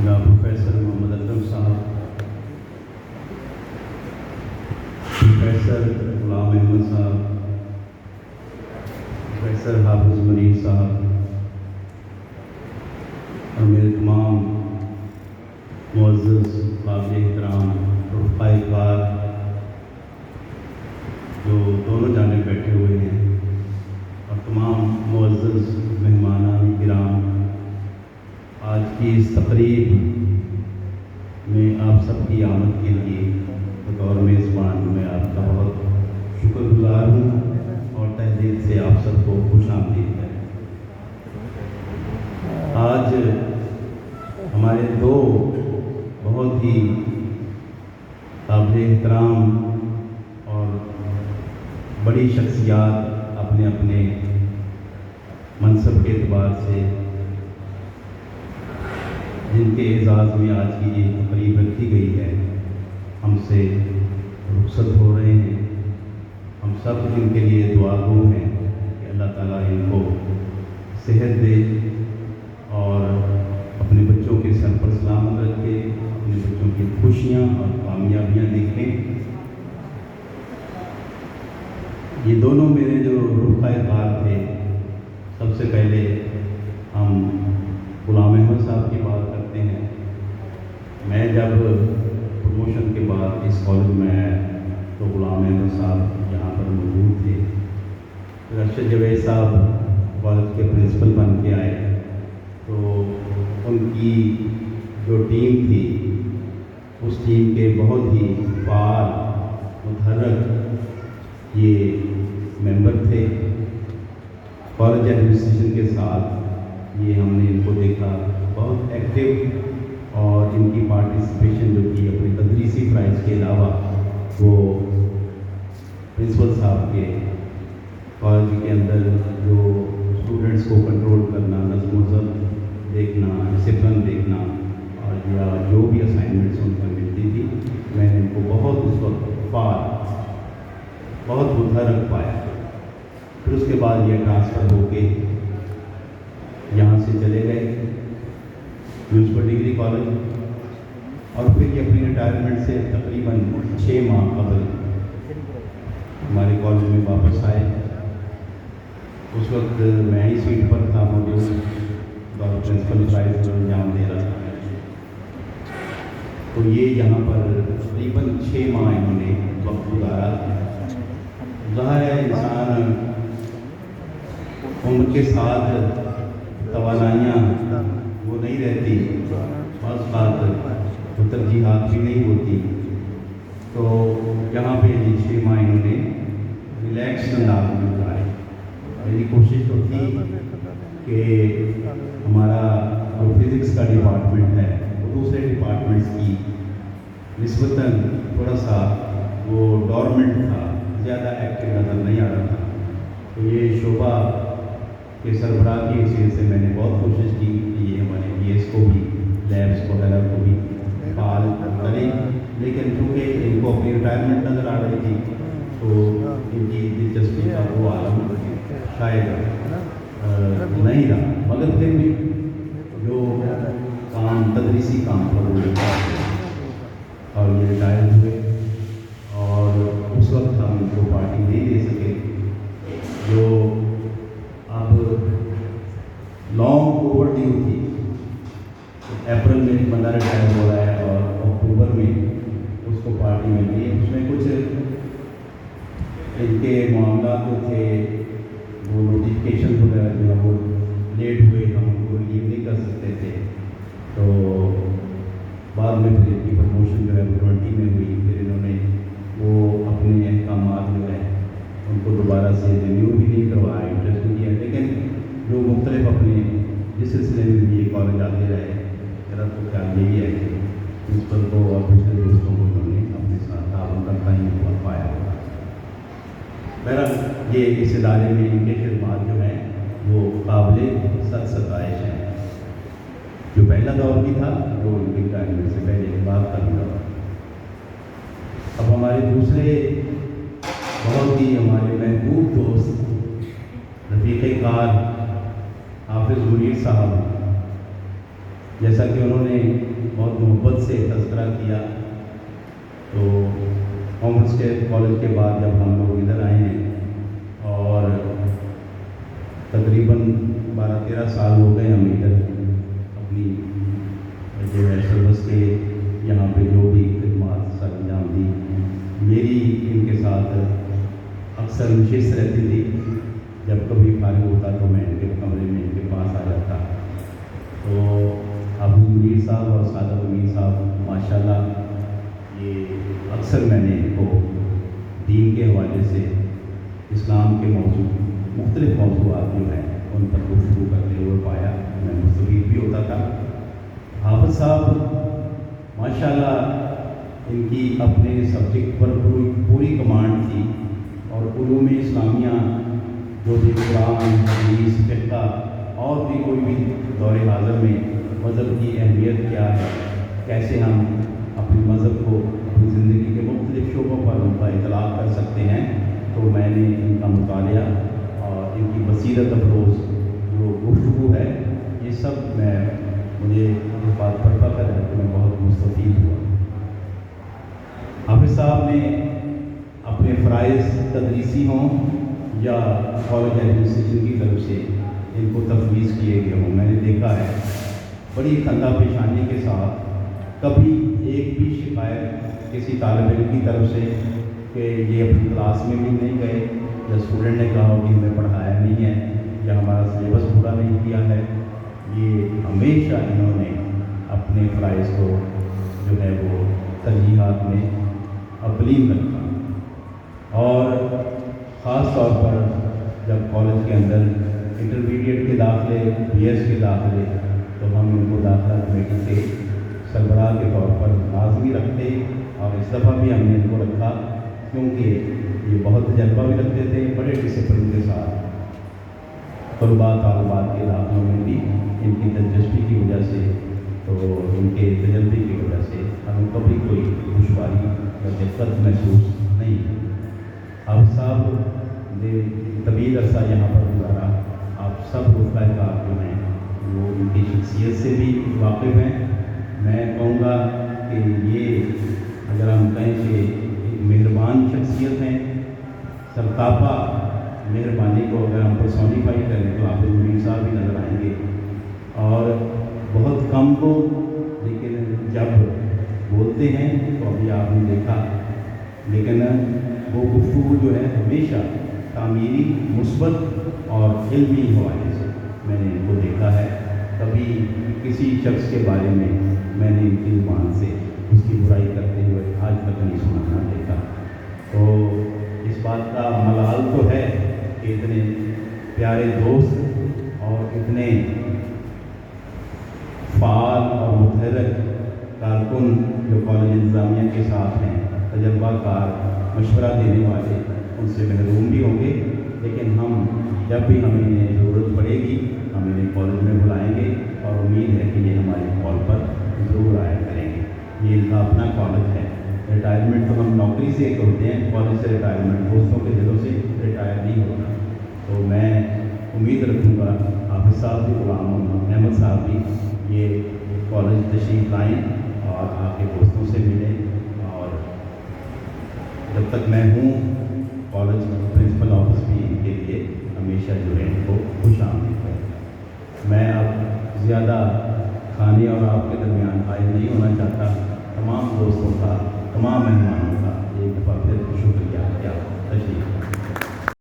جناب پروفیسر محمد اکرم صاحب، پروفیسر غلام احمد صاحب، پروفیسر حافظ منیر صاحب اور میرے تمام معزز قابل احترام رفقائے کار جو دونوں جانب بیٹھے ہوئے ہیں، اور تمام معزز مہمانان کرام، آج کی اس تقریب میں آپ سب کی آمد کے لیے بطور میزبان میں آپ کا بہت شکر گزار ہوں اور تہ دل سے آپ سب کو خوش آمدید ہے۔ آج ہمارے دو بہت ہی قابل احترام اور بڑی شخصیات اپنے اپنے منصب کے اعتبار سے جن کے اعزاز میں آج کی یہ تقریب رکھی گئی ہے، ہم سے رخصت ہو رہے ہیں۔ ہم سب ان کے لیے دعا گو ہیں کہ اللہ تعالیٰ ان کو صحت دے اور اپنے بچوں کے سر پر سلامت رکھے، اپنے بچوں کی خوشیاں اور کامیابیاں دیکھیں۔ یہ دونوں میرے جو رفقائے کار تھے، سب سے پہلے ہم غلام احمد صاحب کی بات کرتے ہیں۔ میں جب پروموشن کے بعد اس کالج میں آیا تو غلام احمد صاحب یہاں پر موجود تھے۔ پھر ارشد جاوید صاحب کالج کے پرنسپل بن کے آئے تو ان کی جو ٹیم تھی اس ٹیم کے بہت ہی فعال متحرک یہ ممبر تھے۔ کالج ایڈمنسٹریشن کے ساتھ یہ ہم نے ان کو دیکھا بہت ایکٹیو، اور ان کی پارٹیسپیشن جو تھی اپنے تدریسی فرائض کے علاوہ وہ پرنسپل صاحب کے کالج کے اندر جو اسٹوڈنٹس کو کنٹرول کرنا، نظم و ضبط دیکھنا، ڈسپلن دیکھنا، اور یا جو بھی اسائنمنٹس ان کو ملتی تھی، میں نے ان کو بہت اس وقت فعال، بہت متحرک پایا۔ پھر اس کے بعد یہ ٹرانسفر ہو کے یہاں سے چلے گئے میونسپل ڈگری کالج، اور پھر یہ اپنی ریٹائرمنٹ سے تقریباً 6 ماہ قبل ہمارے کالج میں واپس آئے۔ اس وقت میں ہی سیٹ پر تھا موجود اور پرنسپل فرائض انجام دے رہا تھا، تو یہ یہاں پر تقریباً 6 ماہ انہوں نے وقت گزارا۔ ظاہر ہے انسان عمر کے ساتھ توانائیاں وہ نہیں رہتی، بعض بات وہ ترجیحات بھی نہیں ہوتی، تو یہاں پہ یہ 6 ماہ انہوں نے ریلیکس انداز میں گزارے۔ میری کوشش تو تھی کہ ہمارا جو فزکس کا ڈپارٹمنٹ ہے وہ دوسرے ڈپارٹمنٹس کی نسبتاً تھوڑا سا وہ ڈورمنٹ تھا، زیادہ ایکٹیو نظر نہیں آ رہا تھا، تو یہ شعبہ کے سربراہ کی حیثیت سے میں نے بہت کوشش کی کہ یہ ہمارے پی ایس کو بھی، لیبس وغیرہ کو بھی فعال کریں، لیکن چونکہ ان کو اپنی ریٹائرمنٹ نظر آ رہی تھی تو ان کی دلچسپی کا وہ عالم شاید نہیں رہا، مگر پھر بھی جو کام تدریسی کام پر وہ اور یہ ریٹائر ہوئے، اور اس وقت ہم ان کو پارٹی نہیں دے سکے جو اب لانگ اوور ڈیو تھی۔ اپریل میں ایک بندہ ریٹائر ہو رہا ہے اور اکتوبر میں اس کو پارٹی ملتی ہے۔ اس میں کچھ ان کے معاملات جو تھے وہ نوٹیفکیشن وغیرہ جو ہے وہ لیٹ ہوئے، ہم ان کو ریلیو نہیں کر سکتے تھے، تو بعد میں پھر ان کی پروموشن جو ہے وہ 20 میں ہوئی۔ پھر انہوں نے وہ اپنے احکامات جو ہے ان کو دوبارہ سے ریویو بھی نہیں کروایا، انٹرسٹ نہیں کیا، لیکن جو مختلف اپنے جس سلسلے میں بھی یہ کالج آتے رہے، میرا تو خیال یہی ہے کہ پرنسپل کو اور دوسرے دوستوں کو انہوں نے اپنے ساتھ تعاون کرتا ہی ہوا پایا ہوگا۔ بہرحال یہ اس ادارے میں ان کے خدمات جو ہیں وہ قابل ستائش ہیں۔ جو پہلا دور بھی تھا وہ ان کی ریٹائرمنٹ سے پہلے بات کروں گا۔ اب ہمارے دوسرے بہت ہی ہمارے محبوب دوست رفیق کار حافظ منیر صاحب جیسا کہ انہوں نے بہت محبت سے تذکرہ کیا، تو کامرس کے کالج کے بعد جب ہم لوگ ادھر آئے ہیں اور تقریباً 12-13 سال ہو گئے ہم ادھر اپنی جو ہے سروس کے یہاں پہ جو بھی خدمات سر انجام دی، میری ان کے ساتھ اکثر نشست رہتی تھی۔ جب کبھی فارغ ہوتا تو میں ان کے کمرے میں ان کے پاس آ جاتا۔ تو حافظ منیر صاحب اور سعادت امین صاحب ماشاءاللہ یہ اکثر میں نے ان کو دین کے حوالے سے اسلام کے موضوع مختلف موضوعات جو ہیں ان پر گفتگو کرتے ہوئے پایا، میں مستفید بھی ہوتا تھا۔ حافظ صاحب ماشاءاللہ ان کی اپنے سبجیکٹ پر پوری کمانڈ تھی، اور علوم اسلامیہ جو بھی قرآن، حدیث، فقہ اور بھی کوئی بھی دور حاضر میں مذہب کی اہمیت کیا ہے، کیسے ہم اپنے مذہب کو اپنی زندگی کے مختلف شعبوں پر ان کا اطلاق کر سکتے ہیں، تو میں نے ان کا مطالعہ اور ان کی بصیرت افروز جو گفتگو ہے، یہ سب مجھے اس بات پر فخر ہے کہ میں بہت مستفید ہوا۔ حافظ صاحب نے اپنے فرائض تدریسی ہوں یا کالج ایڈمنسٹریشن کی طرف سے ان کو تفویض کیے گئے ہوں، میں نے دیکھا ہے بڑی خندہ پیشانی کے ساتھ کبھی ایک بھی شکایت کسی طالب علم کی طرف سے کہ یہ اپنی کلاس میں بھی نہیں گئے، یا اسٹوڈنٹ نے کہا ہو کہ ہمیں پڑھایا نہیں ہے یا ہمارا سلیبس پورا نہیں کیا ہے، یہ ہمیشہ انہوں نے اپنے فرائض کو جو ہے وہ ترجیحات میں اولین رکھا۔ اور خاص طور پر جب کالج کے اندر انٹرمیڈیٹ کے داخلے، بی ایس کے داخلے، تو ہم ان کو داخلہ کمیٹی کے سربراہ کے طور پر لازمی رکھتے، اور اس دفعہ بھی ہم نے ان کو رکھا کیونکہ یہ بہت تجربہ بھی رکھتے تھے، بڑے ڈسپلن کے ساتھ طلباء طالبات کے داخلوں میں بھی ان کی دلچسپی کی وجہ سے، تو ان کے تجربے کی وجہ سے ہمیں کبھی کوئی دشواری یا دقت محسوس نہیں ہوئی۔ آپ صاحب نے طویل عرصہ یہاں پر گزارا، آپ سب رفقائے کار جو ہیں وہ ان کی شخصیت سے بھی واقف ہیں۔ میں کہوں گا کہ یہ اگر ہم کہیں کہ ایک مہربان شخصیت ہیں، سرتاپا مہربانی کو اگر ہم پرسونیفائی کریں تو حافظ منیر صاحب بھی نظر آئیں گے، اور بہت کم کو لیکن جب بولتے ہیں تو ابھی آپ نے دیکھا، لیکن وہ گفتگو جو ہے ہمیشہ تعمیری، مثبت اور علمی حوالے سے میں نے ان کو دیکھا ہے۔ کبھی کسی شخص کے بارے میں نے ان کی زبان سے اس کی برائی کرتے ہوئے آج تک نہیں سنا نہ دیکھا۔ تو اس بات کا ملال تو ہے کہ اتنے پیارے دوست اور اتنے فعال اور متحرک کارکن جو کالج انتظامیہ کے ساتھ ہیں، تجربہ کار، مشورہ دینے والے، ان سے محروم بھی ہوں گے، لیکن ہم جب بھی ہمیں انہیں ضرورت پڑے گی ہم انہیں کالج میں بلائیں گے، اور امید ہے کہ یہ ہماری کال پر ضرور آیا کریں گے۔ یہ ان کا اپنا کالج ہے، ریٹائرمنٹ تو ہم نوکری سے کرتے ہیں، کالج سے ریٹائرمنٹ دوستوں کے دلوں سے ریٹائر نہیں ہوتا۔ تو میں امید رکھوں گا حافظ صاحب بھی، غلام احمد صاحب بھی یہ کالج تشریف لائیں اور آ کے دوستوں سے ملیں، اور جب تک میں ہوں کالج پرنسپل آفس بھی ان کے لیے ہمیشہ جو ہے ان کو خوش آمدید ہے۔ میں اب زیادہ کھانے اور آپ کے درمیان حائل نہیں ہونا چاہتا، تمام دوستوں کا، تمام مہمانوں کا